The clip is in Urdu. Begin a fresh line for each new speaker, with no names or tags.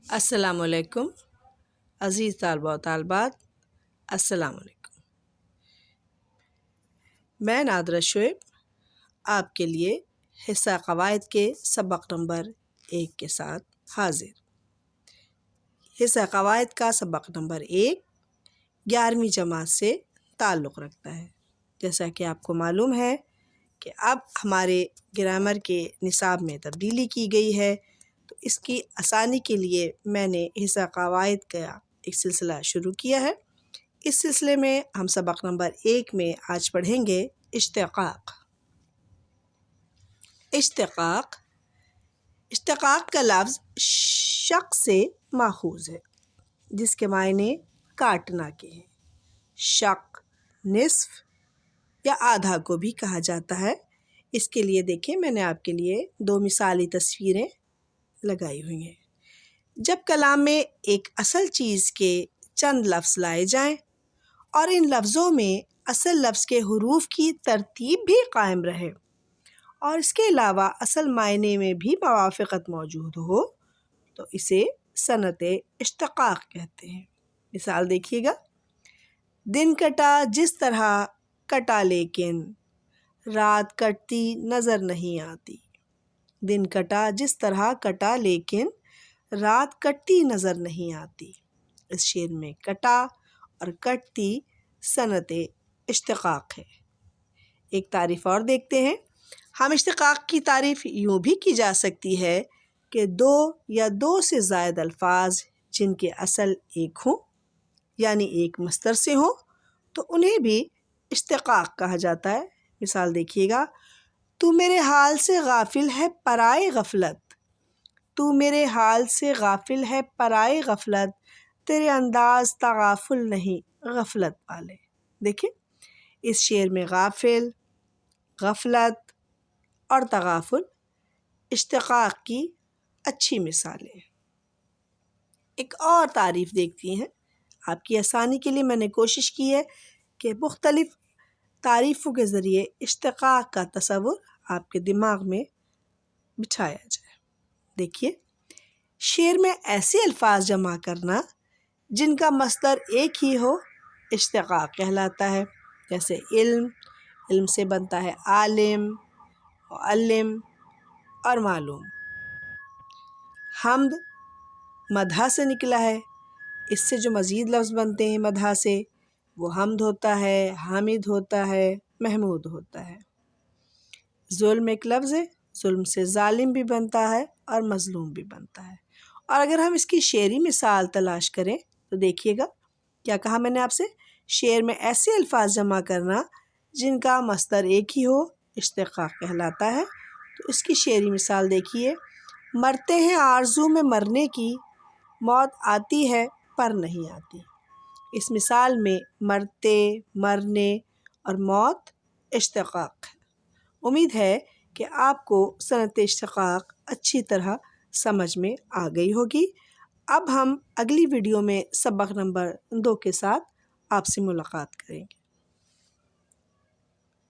السلام علیکم عزیز طالبہ و طالبات، السلام علیکم۔ میں نادرہ شعیب آپ کے لیے حصہ قواعد کے سبق نمبر 1 کے ساتھ حاضر۔ حصہ قواعد کا سبق نمبر 1 11ویں جماعت سے تعلق رکھتا ہے۔ جیسا کہ آپ کو معلوم ہے کہ اب ہمارے گرامر کے نصاب میں تبدیلی کی گئی ہے، تو اس کی آسانی کے لیے میں نے حصہ قواعد کا ایک سلسلہ شروع کیا ہے۔ اس سلسلے میں ہم سبق نمبر 1 میں آج پڑھیں گے اشتقاق۔ اشتقاق کا لفظ شق سے ماخوذ ہے، جس کے معنی کاٹنا کے ہیں۔ شق نصف یا آدھا کو بھی کہا جاتا ہے۔ اس کے لیے دیکھیں، میں نے آپ کے لیے 2 مثالی تصویریں لگائی ہوئی ہیں۔ جب کلام میں ایک اصل چیز کے چند لفظ لائے جائیں اور ان لفظوں میں اصل لفظ کے حروف کی ترتیب بھی قائم رہے اور اس کے علاوہ اصل معنی میں بھی موافقت موجود ہو، تو اسے صنعت اشتقاق کہتے ہیں۔ مثال دیکھیے گا، دن کٹا جس طرح کٹا لیکن رات کٹتی نظر نہیں آتی۔ دن کٹا جس طرح کٹا لیکن رات کٹتی نظر نہیں آتی۔ اس شعر میں کٹا اور کٹتی صنعت اشتقاق ہے۔ ایک تعریف اور دیکھتے ہیں۔ ہم اشتقاق کی تعریف یوں بھی کی جا سکتی ہے کہ 2 یا 2 سے زائد الفاظ جن کے اصل ایک ہوں، یعنی ایک مصدر سے ہوں، تو انہیں بھی اشتقاق کہا جاتا ہے۔ مثال دیکھیے گا، تو میرے حال سے غافل ہے پرائے غفلت۔ تو میرے حال سے غافل ہے پرائے غفلت، تیرے انداز تغافل نہیں غفلت والے۔ دیکھیں، اس شعر میں غافل، غفلت اور تغافل اشتقاق کی اچھی مثالیں ہیں۔ ایک اور تعریف دیکھتی ہیں۔ آپ کی آسانی کے لیے میں نے کوشش کی ہے کہ مختلف تعریفوں کے ذریعے اشتقاق کا تصور آپ کے دماغ میں بچھایا جائے۔ دیکھیے، شعر میں ایسے الفاظ جمع کرنا جن کا مصدر ایک ہی ہو اشتقاق کہلاتا ہے۔ جیسے علم، علم سے بنتا ہے عالم، معلم اور معلوم۔ حمد مدح سے نکلا ہے، اس سے جو مزید لفظ بنتے ہیں مدح سے، وہ حمد ہوتا ہے، حامد ہوتا ہے، محمود ہوتا ہے۔ ظلم ایک لفظ ہے، ظلم سے ظالم بھی بنتا ہے اور مظلوم بھی بنتا ہے۔ اور اگر ہم اس کی شعری مثال تلاش کریں تو دیکھیے گا، کیا کہا میں نے آپ سے؟ شعر میں ایسے الفاظ جمع کرنا جن کا مصدر ایک ہی ہو اشتقاق کہلاتا ہے۔ تو اس کی شعری مثال دیکھیے، مرتے ہیں آرزو میں مرنے کی، موت آتی ہے پر نہیں آتی۔ اس مثال میں مرتے، مرنے اور موت اشتقاق ہے۔ امید ہے کہ آپ کو صنعت اشتقاق اچھی طرح سمجھ میں آ گئی ہوگی۔ اب ہم اگلی ویڈیو میں سبق نمبر 2 کے ساتھ آپ سے ملاقات کریں گے۔